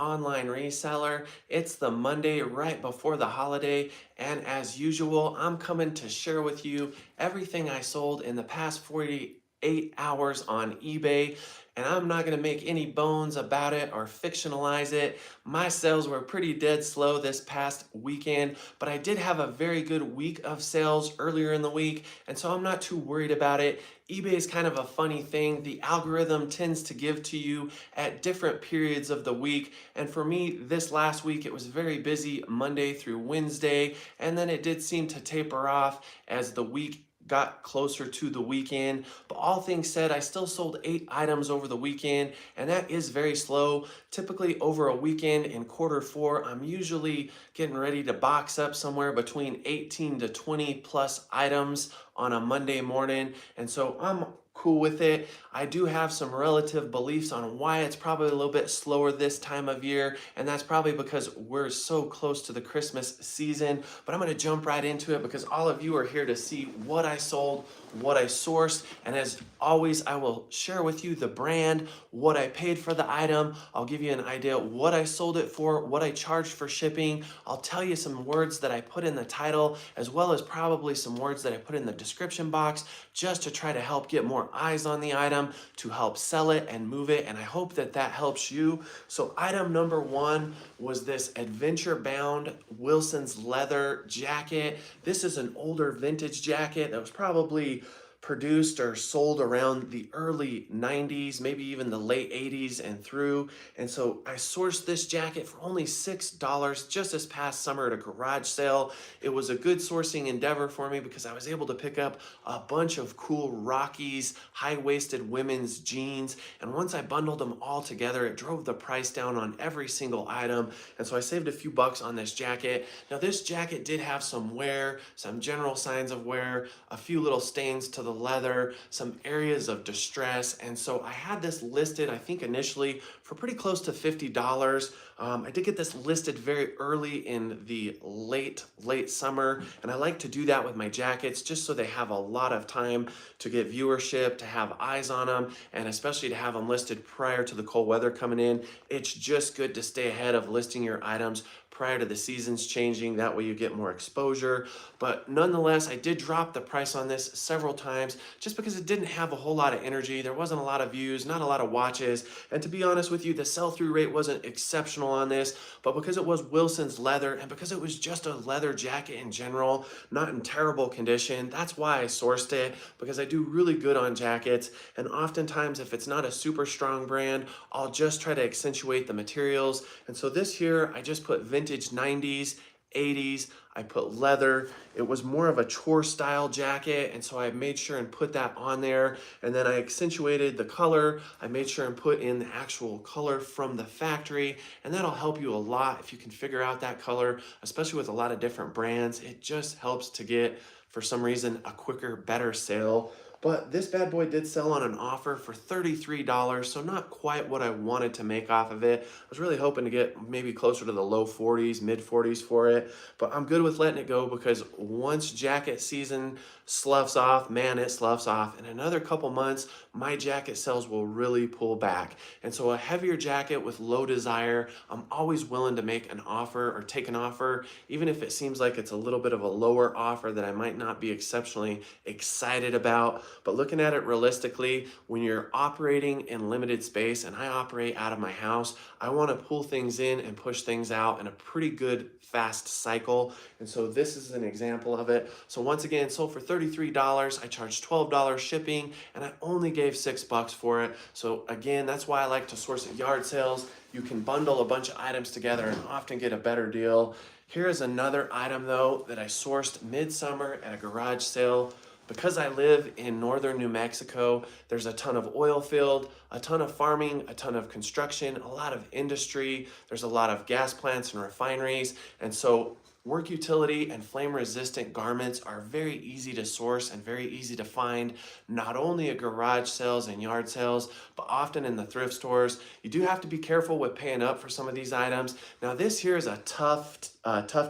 online reseller. It's the Monday right before the holiday, and as usual, I'm coming to share with you everything I sold in the past 48 hours on eBay. And I'm not going to make any bones about it or fictionalize it. My sales were pretty dead slow this past weekend, but I did have a very good week of sales earlier in the week, and so I'm not too worried about it. eBay is kind of a funny thing. The algorithm tends to give to you at different periods of the week. And for me, this last week, it was very busy Monday through Wednesday. And then it did seem to taper off as the week got closer to the weekend. But all things said, I still sold 8 items over the weekend, and that is very slow. Typically over a weekend in quarter 4, I'm usually getting ready to box up somewhere between 18 to 20 plus items on a Monday morning. And so I'm cool with it. I do have some relative beliefs on why it's probably a little bit slower this time of year, and that's probably because we're so close to the Christmas season. But I'm going to jump right into it because all of you are here to see what I sold, what I sourced, and as always, I will share with you the brand, what I paid for the item. I'll give you an idea what I sold it for, what I charged for shipping. I'll tell you some words that I put in the title, as well as probably some words that I put in the description box, just to try to help get more eyes on the item, to help sell it and move it, and I hope that that helps you. So item number 1 was this adventure bound Wilson's leather jacket. This is an older vintage jacket that was probably produced or sold around the early 90s, maybe even the late 80s and through. And so I sourced this jacket for only $6 just this past summer at a garage sale. It was a good sourcing endeavor for me because I was able to pick up a bunch of cool Rockies, high-waisted women's jeans. And once I bundled them all together, it drove the price down on every single item. And so I saved a few bucks on this jacket. Now this jacket did have some wear, some general signs of wear, a few little stains to the leather, some areas of distress. And so I had this listed, I think initially for pretty close to $50. I did get this listed very early in the late summer, and I like to do that with my jackets just so they have a lot of time to get viewership, to have eyes on them, and especially to have them listed prior to the cold weather coming in. It's just good to stay ahead of listing your items prior to the seasons changing. That way you get more exposure. But nonetheless, I did drop the price on this several times just because it didn't have a whole lot of energy. There wasn't a lot of views, not a lot of watches. And to be honest with you, the sell-through rate wasn't exceptional on this, but because it was Wilson's leather and because it was just a leather jacket in general, not in terrible condition, that's why I sourced it, because I do really good on jackets. And oftentimes if it's not a super strong brand, I'll just try to accentuate the materials. And so this here, I just put vintage 90s, 80s, I put leather. It was more of a chore style jacket, and so I made sure and put that on there. And then I accentuated the color. I made sure and put in the actual color from the factory, and that'll help you a lot if you can figure out that color, especially with a lot of different brands. It just helps to get, for some reason, a quicker, better sale. But this bad boy did sell on an offer for $33, so not quite what I wanted to make off of it. I was really hoping to get maybe closer to the low 40s, mid 40s for it, but I'm good with letting it go because once jacket season sloughs off, man, it sloughs off. In another couple months, my jacket sales will really pull back. And so a heavier jacket with low desire, I'm always willing to make an offer or take an offer, even if it seems like it's a little bit of a lower offer that I might not be exceptionally excited about. But looking at it realistically, when you're operating in limited space, and I operate out of my house, I want to pull things in and push things out in a pretty good fast cycle. And so this is an example of it. So once again, sold for $33. I charged $12 shipping, and I only gave $6 for it. So again, that's why I like to source at yard sales. You can bundle a bunch of items together and often get a better deal. Here is another item though that I sourced midsummer at a garage sale. Because I live in northern New Mexico, there's a ton of oil field, a ton of farming, a ton of construction, a lot of industry. There's a lot of gas plants and refineries. And so work utility and flame resistant garments are very easy to source and very easy to find, not only at garage sales and yard sales, but often in the thrift stores. You do have to be careful with paying up for some of these items. Now this here is a Tough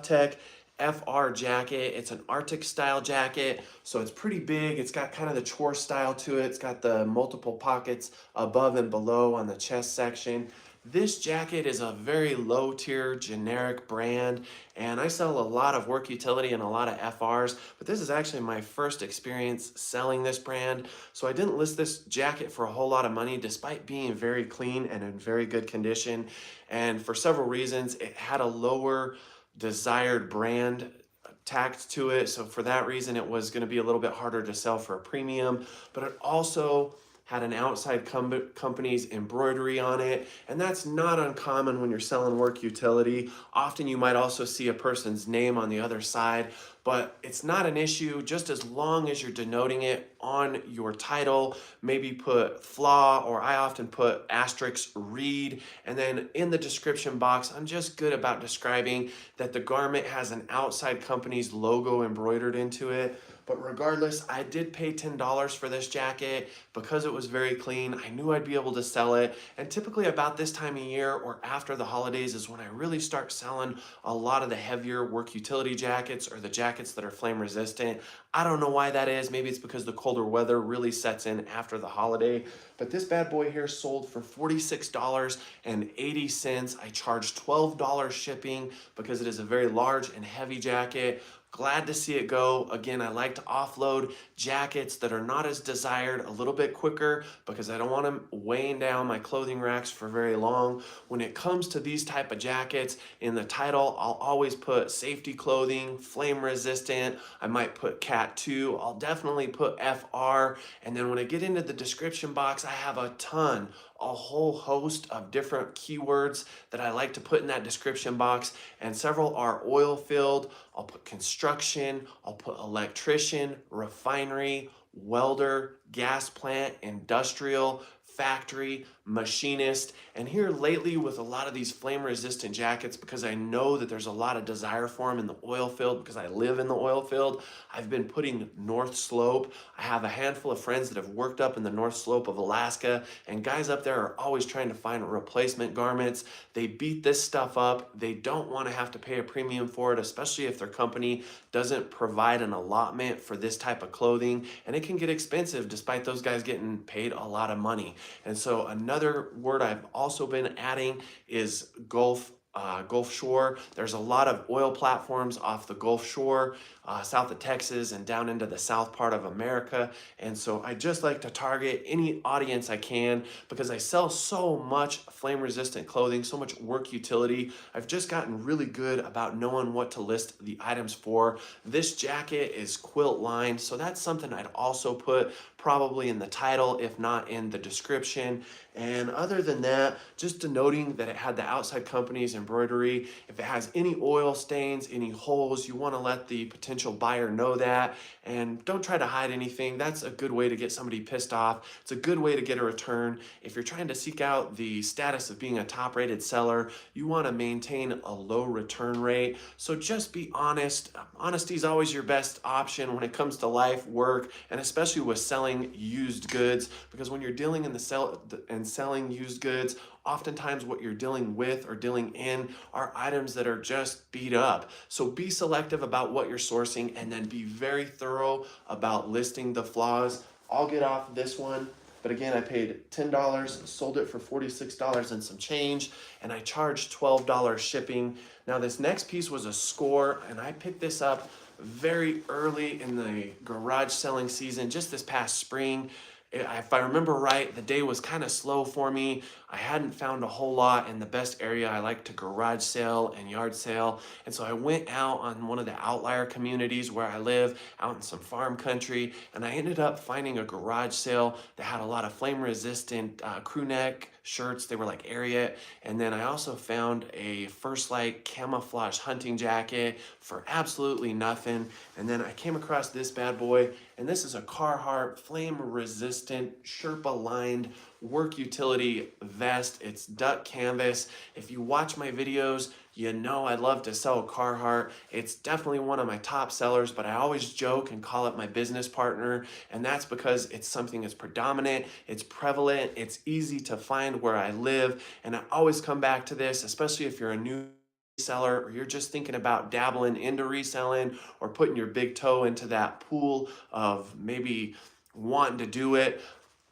Tech FR jacket. It's an Arctic style jacket, so it's pretty big. It's got kind of the chore style to it. It's got the multiple pockets above and below on the chest section. This jacket is a very low tier generic brand, and I sell a lot of work utility and a lot of FRs, but this is actually my first experience selling this brand. So I didn't list this jacket for a whole lot of money despite being very clean and in very good condition. And for several reasons, it had a lower desired brand tacked to it. So for that reason, it was going to be a little bit harder to sell for a premium, but it also had an outside company's embroidery on it, and that's not uncommon when you're selling work utility. Often you might also see a person's name on the other side, but it's not an issue just as long as you're denoting it on your title. Maybe put flaw, or I often put asterisk read, and then in the description box, I'm just good about describing that the garment has an outside company's logo embroidered into it. But regardless, I did pay $10 for this jacket because it was very clean. I knew I'd be able to sell it. And typically about this time of year or after the holidays is when I really start selling a lot of the heavier work utility jackets, or the jackets that are flame resistant. I don't know why that is. Maybe it's because the colder weather really sets in after the holiday. But this bad boy here sold for $46.80. I charged $12 shipping because it is a very large and heavy jacket. Glad to see it go. Again, I like to offload jackets that are not as desired a little bit quicker because I don't want them weighing down my clothing racks for very long. When it comes to these type of jackets, in the title, I'll always put safety clothing, flame resistant. I might put Cat 2. I'll definitely put FR. And then when I get into the description box, I have a whole host of different keywords that I like to put in that description box, and several are oil filled. I'll put construction, I'll put electrician, refinery, welder, gas plant, industrial, factory, machinist. And here lately with a lot of these flame resistant jackets, because I know that there's a lot of desire for them in the oil field because I live in the oil field, I've been putting North Slope. I have a handful of friends that have worked up in the North Slope of Alaska, and guys up there are always trying to find replacement garments. They beat this stuff up. They don't want to have to pay a premium for it, especially if their company doesn't provide an allotment for this type of clothing, and it can get expensive despite those guys getting paid a lot of money. And so another word I've also been adding is Gulf Shore. There's a lot of oil platforms off the Gulf Shore, south of Texas and down into the south part of America. And so I just like to target any audience I can because I sell so much flame resistant clothing, so much work utility. I've just gotten really good about knowing what to list the items for. This jacket is quilt lined, so that's something I'd also put probably in the title, if not in the description. And other than that, just denoting that it had the outside company's embroidery. If it has any oil stains, any holes, you want to let the potential buyer know that. And don't try to hide anything. That's a good way to get somebody pissed off. It's a good way to get a return. If you're trying to seek out the status of being a top rated seller, you want to maintain a low return rate. So just be honest. Honesty is always your best option when it comes to life, work, and especially with selling used goods, because when you're dealing in selling used goods, oftentimes what you're dealing with or dealing in are items that are just beat up. So be selective about what you're sourcing, and then be very thorough about listing the flaws. I'll get off this one, but again, I paid $10, sold it for $46 and some change, and I charged $12 shipping. Now this next piece was a score, and I picked this up very early in the garage selling season, just this past spring. If I remember right, the day was kind of slow for me. I hadn't found a whole lot in the best area I like to garage sale and yard sale. And so I went out on one of the outlier communities where I live, out in some farm country, and I ended up finding a garage sale that had a lot of flame resistant crew neck shirts. They were like Ariat. And then I also found a First Light camouflage hunting jacket for absolutely nothing. And then I came across this bad boy, and this is a Carhartt flame resistant Sherpa lined work utility vest. It's duck canvas. If you watch my videos, you know I love to sell Carhartt. It's definitely one of my top sellers, but I always joke and call it my business partner, and that's because it's something that's predominant, it's prevalent, it's easy to find where I live, and I always come back to this, especially if you're a new seller or you're just thinking about dabbling into reselling or putting your big toe into that pool of maybe wanting to do it.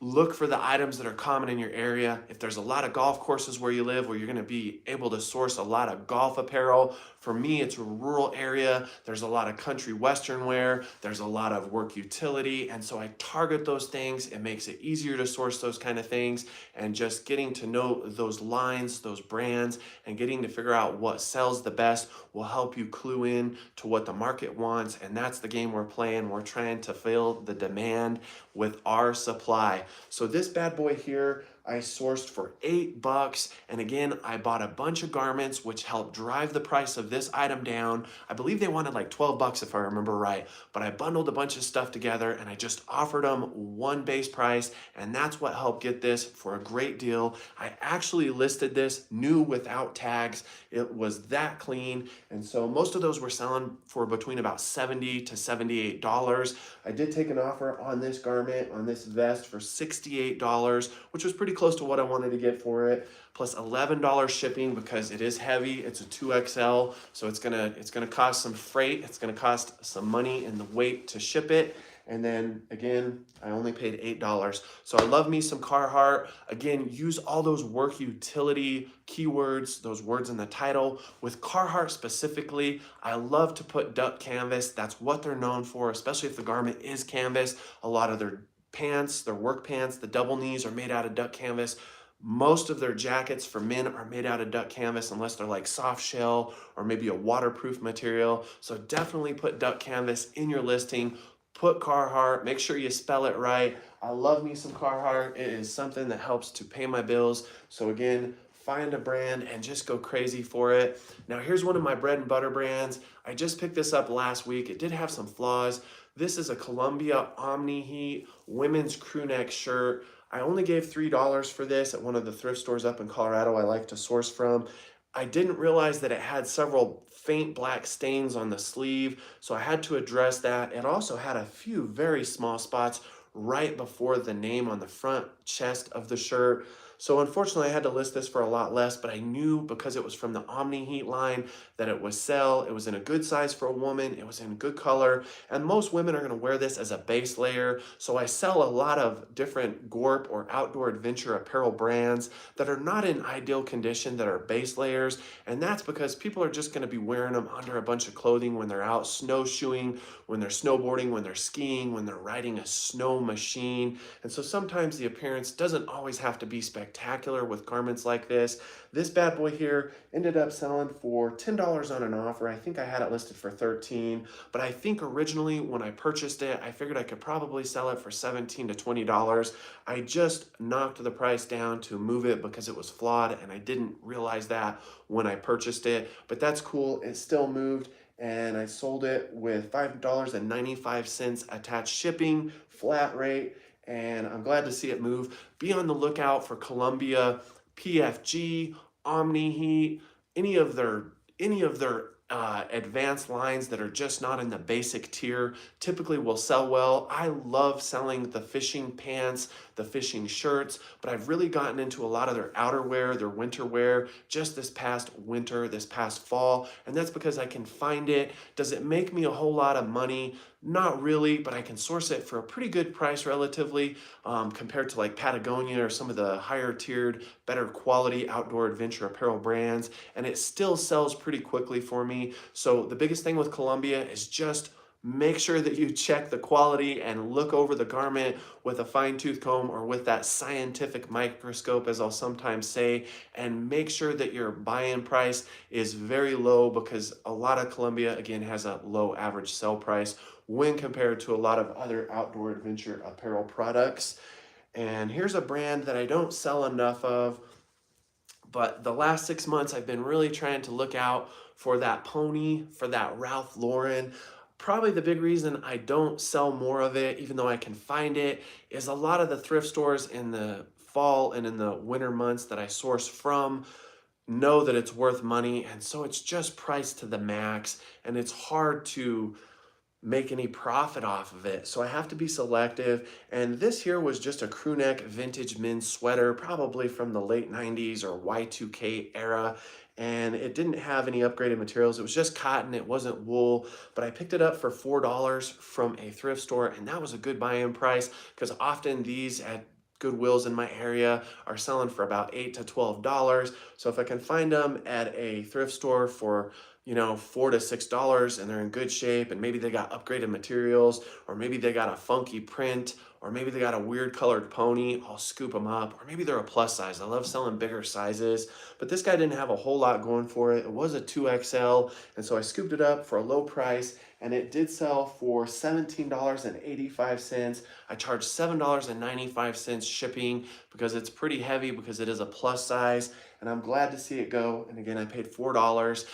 Look for the items that are common in your area. If there's a lot of golf courses where you live, where you're going to be able to source a lot of golf apparel. For me, it's a rural area. There's a lot of country western wear. There's a lot of work utility. And so I target those things. It makes it easier to source those kind of things. And just getting to know those lines, those brands, and getting to figure out what sells the best will help you clue in to what the market wants. And that's the game we're playing. We're trying to fill the demand with our supply. So this bad boy here, I sourced for $8. And again, I bought a bunch of garments, which helped drive the price of this item down. I believe they wanted like $12 if I remember right, but I bundled a bunch of stuff together and I just offered them one base price. And that's what helped get this for a great deal. I actually listed this new without tags. It was that clean. And so most of those were selling for between about $70 to $78. I did take an offer on this garment, on this vest for $68, which was pretty close to what I wanted to get for it, plus $11 shipping because it is heavy. It's a 2XL, so it's gonna cost some freight. It's gonna cost some money in the weight to ship it. And then again, I only paid $8. So I love me some Carhartt. Again, use all those work utility keywords, those words in the title. With Carhartt specifically, I love to put duck canvas. That's what they're known for, especially if the garment is canvas. A lot of their pants, their work pants, the double knees are made out of duck canvas. Most of their jackets for men are made out of duck canvas unless they're like soft shell or maybe a waterproof material. So definitely put duck canvas in your listing. Put Carhartt, make sure you spell it right. I love me some Carhartt. It is something that helps to pay my bills. So again, find a brand and just go crazy for it. Now here's one of my bread and butter brands. I just picked this up last week. It did have some flaws. This is a Columbia Omni Heat women's crew neck shirt. I only gave $3 for this at one of the thrift stores up in Colorado I like to source from. I didn't realize that it had several faint black stains on the sleeve, so I had to address that. It also had a few very small spots right before the name on the front chest of the shirt. So unfortunately, I had to list this for a lot less, but I knew because it was from the Omni Heat line that it would sell. It was in a good size for a woman. It was in good color. And most women are going to wear this as a base layer. So I sell a lot of different GORP or outdoor adventure apparel brands that are not in ideal condition, that are base layers. And that's because people are just going to be wearing them under a bunch of clothing when they're out snowshoeing, when they're snowboarding, when they're skiing, when they're riding a snow machine. And so sometimes the appearance doesn't always have to be spectacular with garments like this. This bad boy here ended up selling for $10 on an offer. I think I had it listed for $13, but I think originally when I purchased it, I figured I could probably sell it for $17 to $20. I just knocked the price down to move it because it was flawed, and I didn't realize that when I purchased it, but that's cool. It still moved, and I sold it with $5.95 attached shipping, flat rate, and I'm glad to see it move. Be on the lookout for Columbia, PFG, Omni Heat, any of their advanced lines that are just not in the basic tier typically will sell well. I love selling the fishing pants, the fishing shirts, but I've really gotten into a lot of their outerwear, their winter wear, just this past winter, this past fall, and that's because I can find it. Does it make me a whole lot of money? Not really, but I can source it for a pretty good price relatively compared to like Patagonia or some of the higher tiered, better quality outdoor adventure apparel brands, and it still sells pretty quickly for me. So the biggest thing with Columbia is just make sure that you check the quality and look over the garment with a fine-tooth comb or with that scientific microscope, as I'll sometimes say, and make sure that your buy-in price is very low because a lot of Columbia, again, has a low average sell price when compared to a lot of other outdoor adventure apparel products. And here's a brand that I don't sell enough of, but the last 6 months I've been really trying to look out for that pony, for that Ralph Lauren. Probably the big reason I don't sell more of it, even though I can find it, is a lot of the thrift stores in the fall and in the winter months that I source from know that it's worth money, and so it's just priced to the max, and it's hard to make any profit off of it. So I have to be selective. And this here was just a crew neck vintage men's sweater, probably from the late 90s or Y2K era. And it didn't have any upgraded materials. It was just cotton. It wasn't wool, but I picked it up for $4 from a thrift store. And that was a good buy-in price because often these at Goodwills in my area are selling for about $8 to $12. So if I can find them at a thrift store for, $4 to $6 and they're in good shape and maybe they got upgraded materials, or maybe they got a funky print, or maybe they got a weird colored pony, I'll scoop them up. Or maybe they're a plus size. I love selling bigger sizes, but this guy didn't have a whole lot going for it. It was a 2XL, and so I scooped it up for a low price, and it did sell for $17.85. I charged $7.95 shipping because it's pretty heavy because it is a plus size, and I'm glad to see it go. And again, I paid $4.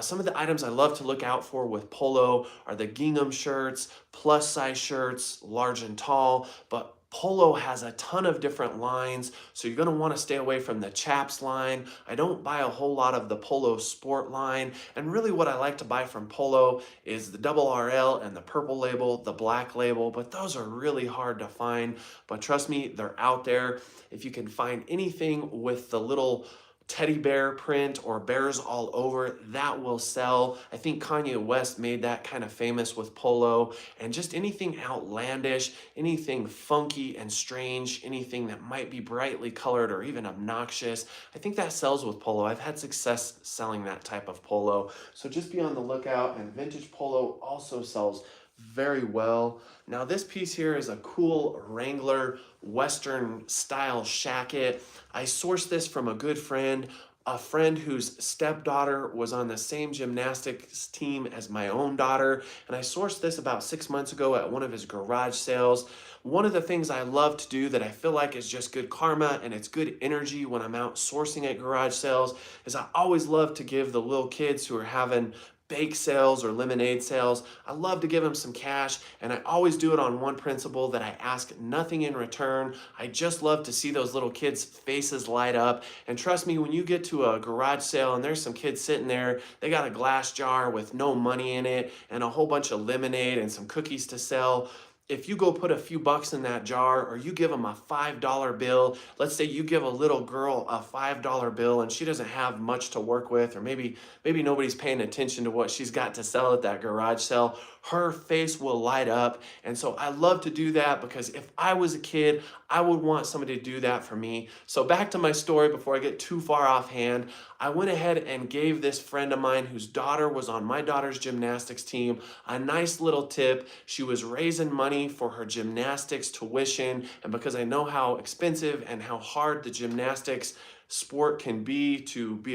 Some of the items I love to look out for with Polo are the gingham shirts, plus size shirts, large and tall, but Polo has a ton of different lines, so you're going to want to stay away from the chaps line. I don't buy a whole lot of the Polo sport line, and really what I like to buy from Polo is the double RL and the purple label, the black label, but those are really hard to find. But trust me, they're out there. If you can find anything with the little teddy bear print or bears all over, that will sell. I think Kanye West made that kind of famous with Polo. And just anything outlandish, anything funky and strange, anything that might be brightly colored or even obnoxious, I think that sells with Polo. I've had success selling that type of Polo. So just be on the lookout, and vintage Polo also sells very well. Now this piece here is a cool Wrangler Western style shacket. I sourced this from a good friend, a friend whose stepdaughter was on the same gymnastics team as my own daughter, and I sourced this about 6 months ago at one of his garage sales. One of the things I love to do that I feel like is just good karma and it's good energy when I'm out sourcing at garage sales is I always love to give the little kids who are having bake sales or lemonade sales, I love to give them some cash, and I always do it on one principle, that I ask nothing in return. I just love to see those little kids' faces light up. And trust me, when you get to a garage sale and there's some kids sitting there, they got a glass jar with no money in it and a whole bunch of lemonade and some cookies to sell. If you go put a few bucks in that jar, or you give them a $5 bill, let's say you give a little girl a $5 bill and she doesn't have much to work with, or maybe nobody's paying attention to what she's got to sell at that garage sale, her face will light up. And so I love to do that, because if I was a kid, I would want somebody to do that for me. So back to my story before I get too far offhand, I went ahead and gave this friend of mine whose daughter was on my daughter's gymnastics team a nice little tip. She was raising money for her gymnastics tuition, and because I know how expensive and how hard the gymnastics sport can be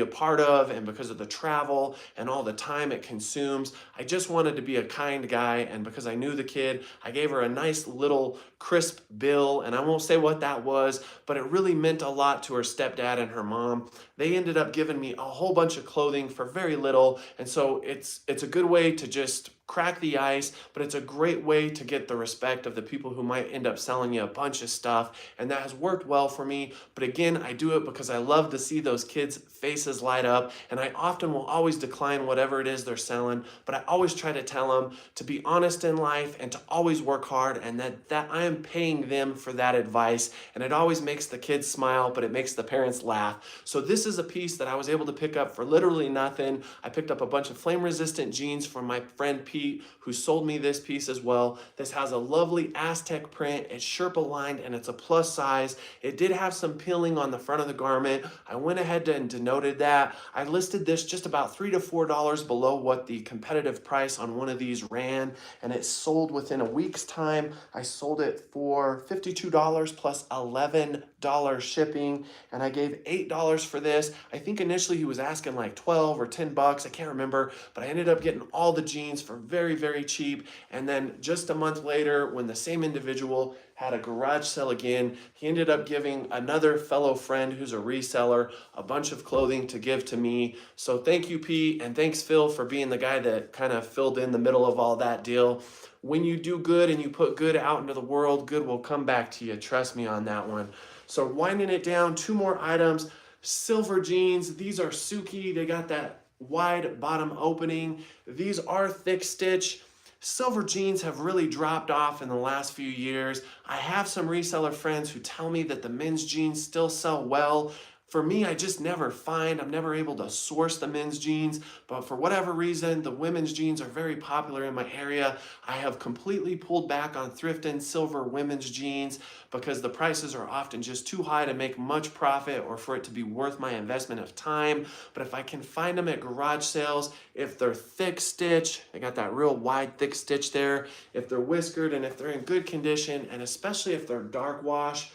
a part of, and because of the travel and all the time it consumes, I just wanted to be a kind guy. And because I knew the kid, I gave her a nice little crisp bill, and I won't say what that was, but it really meant a lot to her stepdad and her mom. They ended up giving me a whole bunch of clothing for very little, and so it's a good way to just crack the ice, but it's a great way to get the respect of the people who might end up selling you a bunch of stuff, and that has worked well for me. But again, I do it because I love to see those kids' faces light up, and I often will always decline whatever it is they're selling, but I always try to tell them to be honest in life and to always work hard, and that I am paying them for that advice, and it always makes the kids smile, but it makes the parents laugh. So this is a piece that I was able to pick up for literally nothing. I picked up a bunch of flame-resistant jeans from my friend Pete, who sold me this piece as well. This has a lovely Aztec print. It's Sherpa lined and it's a plus size. It did have some peeling on the front of the garment. I went ahead and denoted that. I listed this just about $3 to $4 below what the competitive price on one of these ran, and it sold within a week's time. I sold it for $52 plus $11 shipping, and I gave $8 for this. I think initially he was asking like 12 or 10 bucks, I can't remember, but I ended up getting all the jeans for very, very cheap. And then just a month later, when the same individual had a garage sale again, he ended up giving another fellow friend who's a reseller a bunch of clothing to give to me. So thank you, Pete, and thanks, Phil, for being the guy that kind of filled in the middle of all that deal. When you do good and you put good out into the world, good will come back to you. Trust me on that one. So winding it down, two more items. Silver jeans. These are Suki. They got that wide bottom opening. These are thick stitch. Silver jeans have really dropped off in the last few years. I have some reseller friends who tell me that the men's jeans still sell well. for me, I just never find, I'm never able to source the men's jeans, but for whatever reason, the women's jeans are very popular in my area. I have completely pulled back on thrifting silver women's jeans because the prices are often just too high to make much profit or for it to be worth my investment of time. But if I can find them at garage sales, if they're thick stitch, they got that real wide thick stitch there, if they're whiskered and if they're in good condition, and especially if they're dark wash,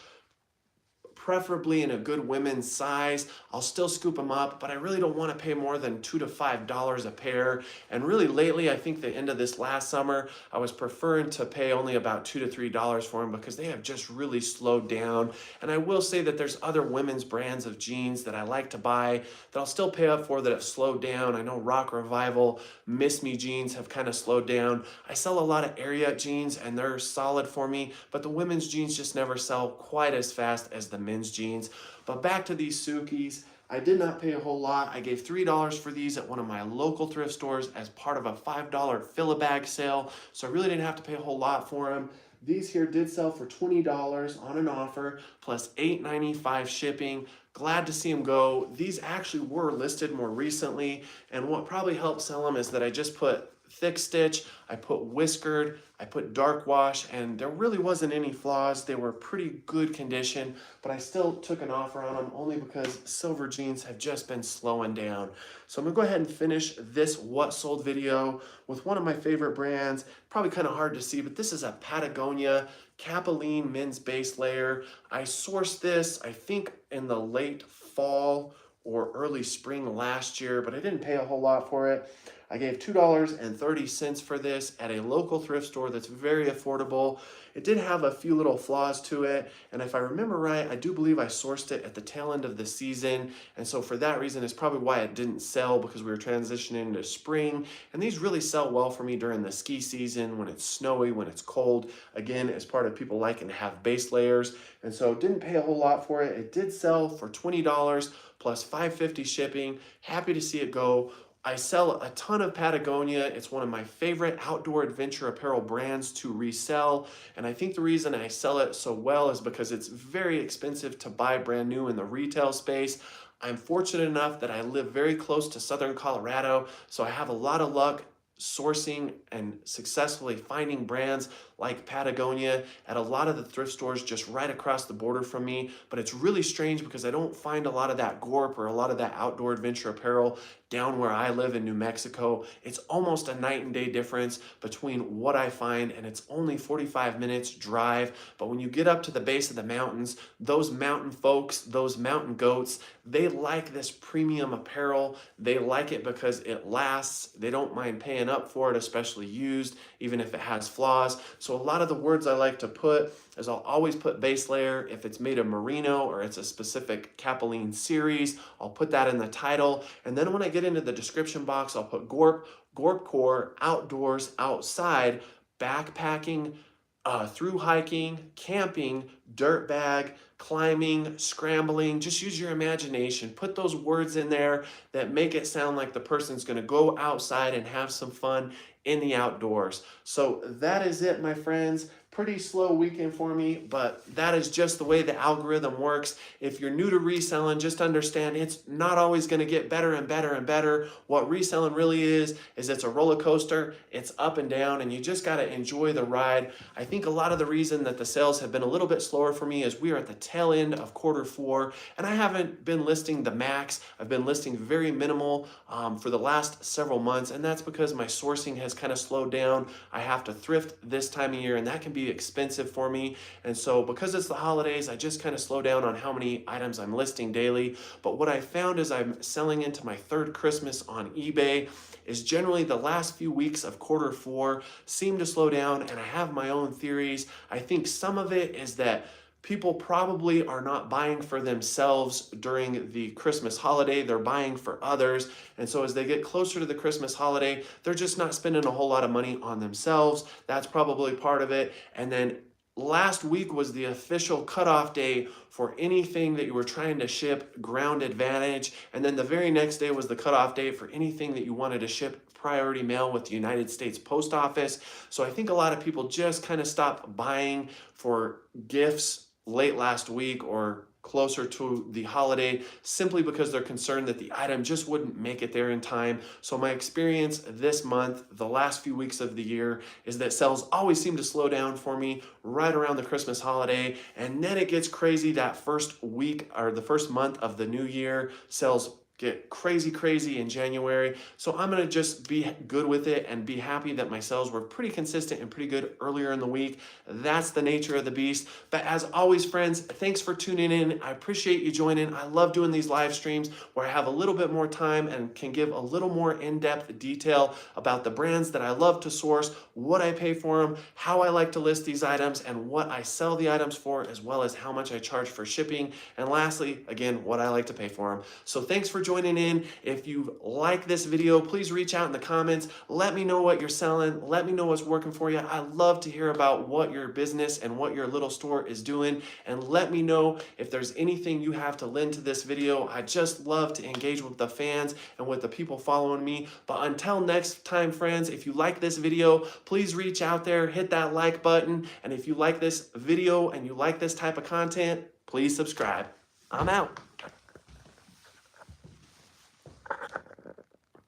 preferably in a good women's size, I'll still scoop them up, but I really don't want to pay more than $2 to $5 a pair. And really lately, I think the end of this last summer, I was preferring to pay only about $2 to $3 for them because they have just really slowed down. And I will say that there's other women's brands of jeans that I like to buy that I'll still pay up for that have slowed down. I know Rock Revival, Miss Me jeans have kind of slowed down. I sell a lot of area jeans and they're solid for me, but the women's jeans just never sell quite as fast as the men's jeans. But back to these Sukis, I did not pay a whole lot. I gave $3 for these at one of my local thrift stores as part of a $5 fill-a-bag sale, so I really didn't have to pay a whole lot for them. These here did sell for $20 on an offer, plus $8.95 shipping. Glad to see them go. These actually were listed more recently, and what probably helped sell them is that I just put thick stitch, I put whiskered, I put dark wash, and there really wasn't any flaws. They were pretty good condition, but I still took an offer on them only because silver jeans have just been slowing down. So I'm gonna go ahead and finish this what sold video with one of my favorite brands. Probably kind of hard to see, but this is a Patagonia Capilene men's base layer. I sourced this, I think, in the late fall or early spring last year, but I didn't pay a whole lot for it. I gave $2.30 for this at a local thrift store that's very affordable. It did have a few little flaws to it, and if I remember right, I do believe I sourced it at the tail end of the season, and so for that reason, it's probably why it didn't sell, because we were transitioning into spring, and these really sell well for me during the ski season, when it's snowy, when it's cold, again, as part of people liking to have base layers, and so didn't pay a whole lot for it. It did sell for $20 plus $5.50 shipping. Happy to see it go. I sell a ton of Patagonia. It's one of my favorite outdoor adventure apparel brands to resell. And I think the reason I sell it so well is because it's very expensive to buy brand new in the retail space. I'm fortunate enough that I live very close to Southern Colorado, so I have a lot of luck sourcing and successfully finding brands like Patagonia at a lot of the thrift stores just right across the border from me. But it's really strange because I don't find a lot of that Gorp or a lot of that outdoor adventure apparel down where I live in New Mexico. It's almost a night and day difference between what I find, and it's only 45 minutes drive. But when you get up to the base of the mountains, those mountain folks, those mountain goats, they like this premium apparel. They like it because it lasts. They don't mind paying up for it, especially used, even if it has flaws. So a lot of the words I like to put is I'll always put base layer. If it's made of merino or it's a specific Capilene series, I'll put that in the title. And then when I get into the description box, I'll put Gorp, Gorp Core, outdoors, outside, backpacking, through hiking, camping, dirt bag, climbing, scrambling. Just use your imagination. Put those words in there that make it sound like the person's going to go outside and have some fun in the outdoors. So that is it, my friends. Pretty slow weekend for me, but that is just the way the algorithm works. If you're new to reselling, just understand it's not always going to get better and better and better. What reselling really is it's a roller coaster. It's up and down, and you just got to enjoy the ride. I think a lot of the reason that the sales have been a little bit slower for me is we are at the tail end of Q4, and I haven't been listing the max. I've been listing very minimal for the last several months, and that's because my sourcing has kind of slowed down. I have to thrift this time of year, and that can be expensive for me. And so because it's the holidays, I just kind of slow down on how many items I'm listing daily. But what I found as I'm selling into my third Christmas on eBay is generally the last few weeks of Q4 seem to slow down, and I have my own theories. I think some of it is that people probably are not buying for themselves during the Christmas holiday. They're buying for others. And so as they get closer to the Christmas holiday, they're just not spending a whole lot of money on themselves. That's probably part of it. And then last week was the official cutoff day for anything that you were trying to ship ground advantage. And then the very next day was the cutoff date for anything that you wanted to ship priority mail with the United States Post Office. So I think a lot of people just kind of stopped buying for gifts late last week or closer to the holiday simply because they're concerned that the item just wouldn't make it there in time. So my experience this month, the last few weeks of the year, is that sales always seem to slow down for me right around the Christmas holiday, and then it gets crazy that first week or the first month of the new year. Sales get crazy in January. So I'm gonna just be good with it and be happy that my sales were pretty consistent and pretty good earlier in the week. That's the nature of the beast. But as always, friends, thanks for tuning in. I appreciate you joining. I love doing these live streams where I have a little bit more time and can give a little more in-depth detail about the brands that I love to source, what I pay for them, how I like to list these items, and what I sell the items for, as well as how much I charge for shipping. And lastly, again, what I like to pay for them. So thanks for joining in. If you like this video, please reach out in the comments. Let me know what you're selling. Let me know what's working for you. I love to hear about what your business and what your little store is doing. And let me know if there's anything you have to lend to this video. I just love to engage with the fans and with the people following me. But until next time, friends, if you like this video, please reach out there, hit that like button. And if you like this video and you like this type of content, please subscribe. I'm out.